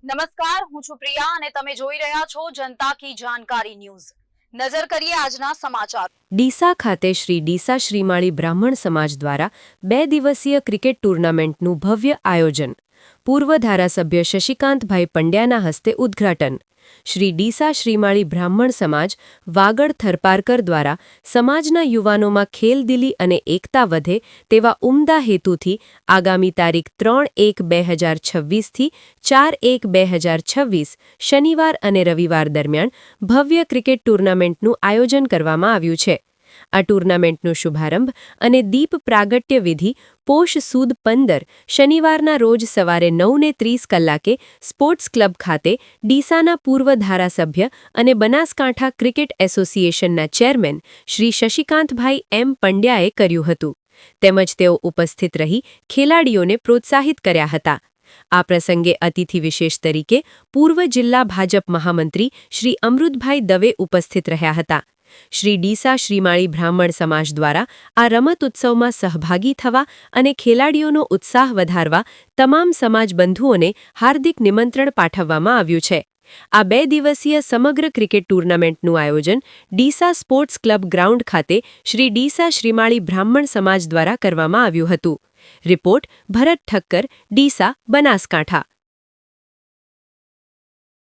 નમસ્કાર, હું છું પ્રિયા અને તમે જોઈ રહ્યા છો જનતા કી જાણકારી ન્યૂઝ। નજર કરીએ આજના સમાચાર। ડીસા ખાતે શ્રી ડીસા શ્રીમાળી બ્રાહ્મણ સમાજ દ્વારા 2 દિવસીય ક્રિકેટ ટૂર્નામેન્ટનું ભવ્ય આયોજન। પૂર્વ ધારાસભ્ય શશિકાંતભાઈ પંડ્યાના હસ્તે ઉદ્ઘાટન। શ્રી ડીસા શ્રીમાળી બ્રાહ્મણ સમાજ વાગડ થરપારકર દ્વારા સમાજના યુવાનોમાં ખેલદિલી અને એકતા વધે તેવા ઉમદા હેતુથી આગામી તારીખ 3/1/2026 થી 4/1/2026 શનિવાર અને રવિવાર દરમિયાન ભવ્ય ક્રિકેટ ટૂર્નામેન્ટનું આયોજન કરવામાં આવ્યું છે। આ ટૂર્નામેન્ટનો શુભારંભ અને દીપ પ્રાગટ્ય વિધિ પોષ સુદ 15 શનિવારના રોજ સવારે 9:30 કલાકે સ્પોર્ટ્સ ક્લબ ખાતે ડીસાના પૂર્વ ધારાસભ્ય અને બનાસકાંઠા ક્રિકેટ એસોસિએશનના ચેરમેન શ્રી શશિકાંતભાઈ એમ પંડ્યાએ કર્યું હતું। તેમજ તેઓ ઉપસ્થિત રહી ખેલાડીઓને પ્રોત્સાહિત કર્યા હતા। આ પ્રસંગે અતિથિ વિશેષ તરીકે પૂર્વ જિલ્લા ભાજપ મહામંત્રી શ્રી અમૃતભાઈ દવે ઉપસ્થિત રહ્યા હતા। શ્રી ડીસા શ્રીમાળી બ્રાહ્મણ સમાજ દ્વારા આ રમત ઉત્સવમાં સહભાગી થવા અને ખેલાડીઓનો ઉત્સાહ વધારવા તમામ સમાજ બંધુઓને હાર્દિક નિમંત્રણ પાઠવવામાં આવ્યું છે। આ 2 દિવસીય સમગ્ર ક્રિકેટ ટૂર્નામેન્ટનું આયોજન ડીસા સ્પોર્ટ્સ ક્લબ ગ્રાઉન્ડ ખાતે શ્રી ડીસા શ્રીમાળી બ્રાહ્મણ સમાજ દ્વારા કરવામાં આવ્યું હતું। રિપોર્ટ ભરત ઠક્કર, ડીસા, બનાસકાંઠા।